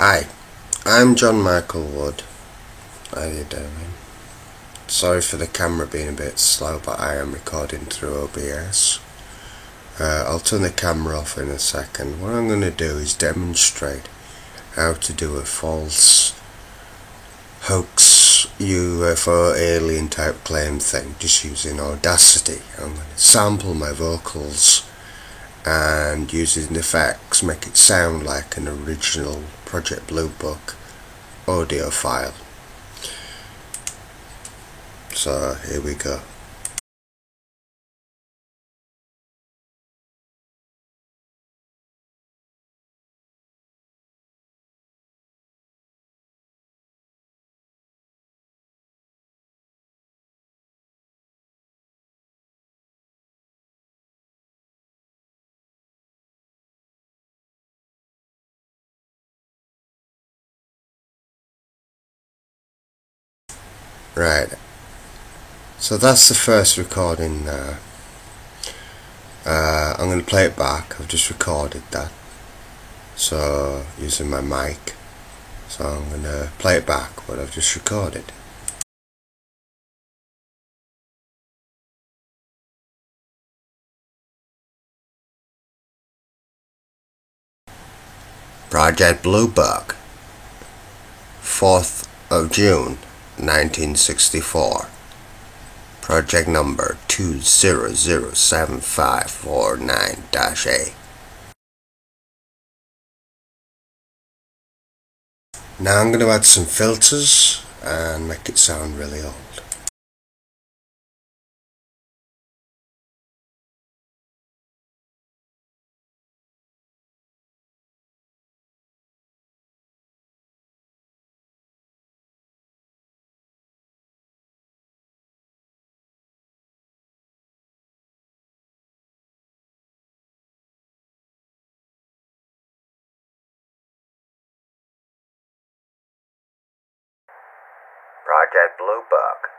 Hi, I'm John Michael Wood. How you doing? Sorry for the camera being a bit slow, but I am recording through OBS. I'll turn the camera off in a second. What I'm going to do is demonstrate how to do a false hoax UFO alien type claim thing just using Audacity. I'm going to sample my vocals and using effects make it sound like an original Project Blue Book audio file. So here we go. Right, so that's the first recording there. I'm going to play it back. I've just recorded that, so using my mic. So I'm going to play it back what I've just recorded. Project Blue Book, 4th of June 1964. Project number 2007549-A. Now I'm going to add some filters and make it sound really old. Project Blue Book.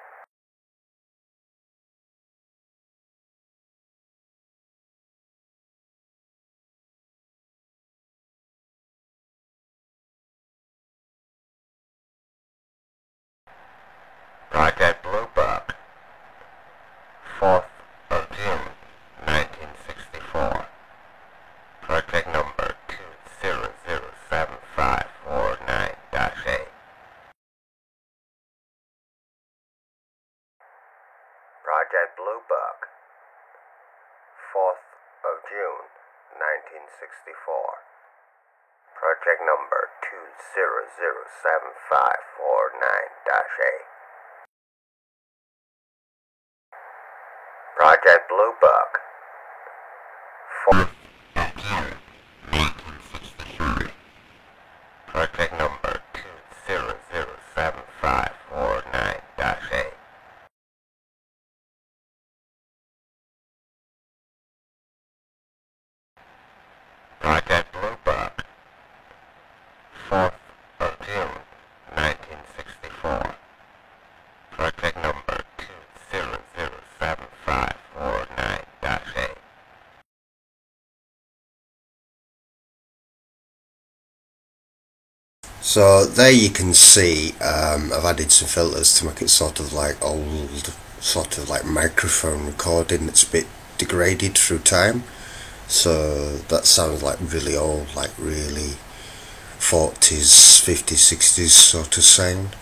Project Blue Book, 4th of June 1964. Project number 2007549-A. Project Blue Book, 4th of June 1964. Project number 2007549-A. Project Blue Book, 4th of June 1963. Project number 2007549-A. Project Blue Book, 4th of June 1964. Project number 2007549-A. So there you can see I've added some filters to make it sort of like old, sort of like microphone recording that's a bit degraded through time. So that sounds like really old, like really 40s, 50s, 60s sort of sound.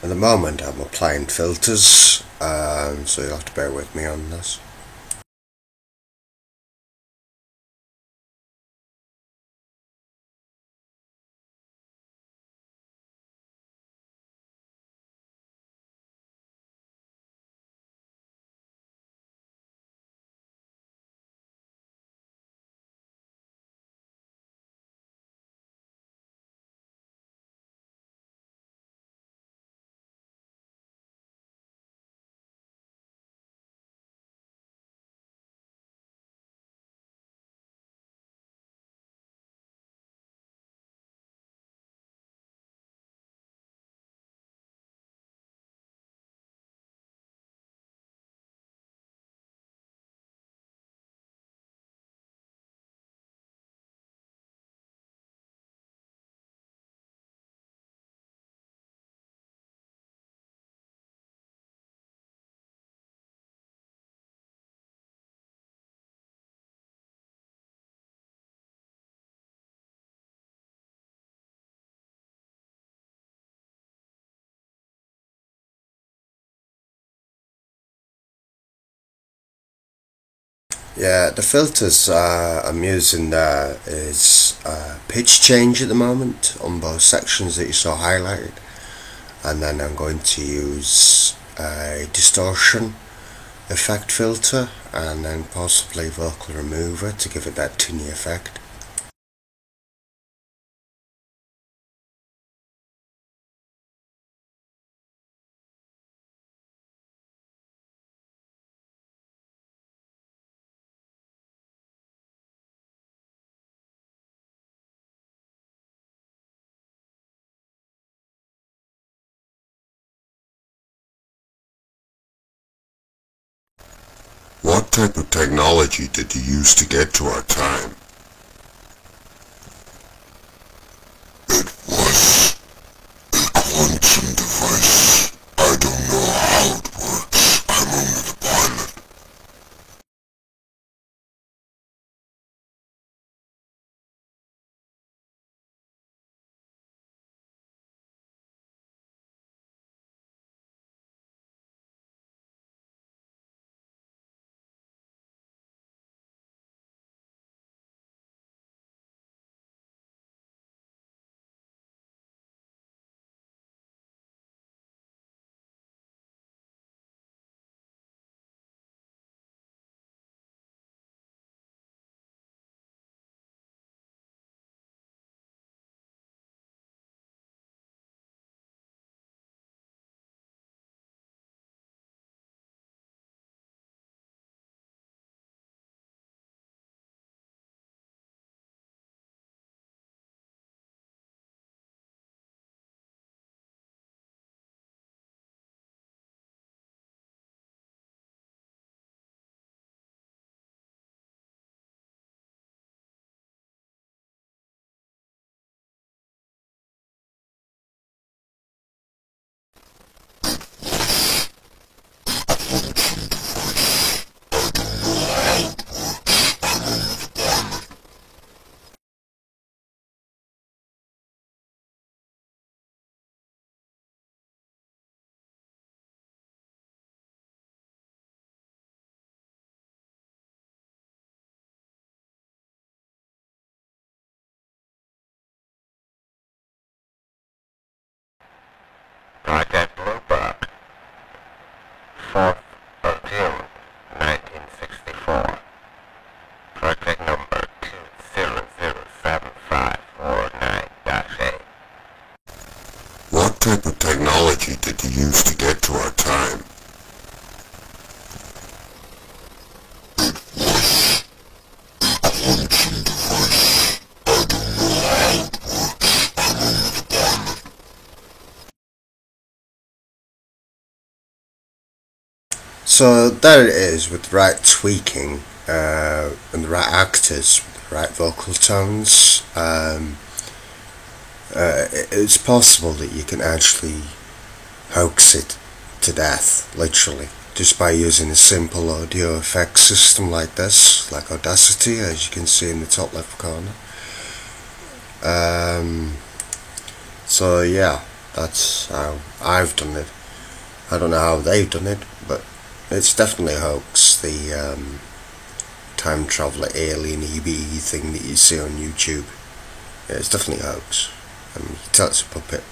At the moment I'm applying filters, so you'll have to bear with me on this. Yeah, the filters I'm using there is pitch change at the moment on both sections that you saw highlighted, and then I'm going to use a distortion effect filter and then possibly vocal remover to give it that tinny effect. What type of technology did you use to get to our time? It was a quantum device. I don't know how it works. I'm only the pilot. Project Bluebird, 4th of June, 1964. Project number 2007549-8. What type of technology did you use to get to our time? So there it is, with the right tweaking and the right actors, with the right vocal tones. It's possible that you can actually hoax it to death, literally, just by using a simple audio effects system like this, like Audacity, as you can see in the top left corner. So yeah, That's how I've done it. I don't know how they've done it, but it's definitely a hoax. The time traveller alien EBE thing that you see on YouTube. Yeah, it's definitely a hoax. You can tell it's a puppet.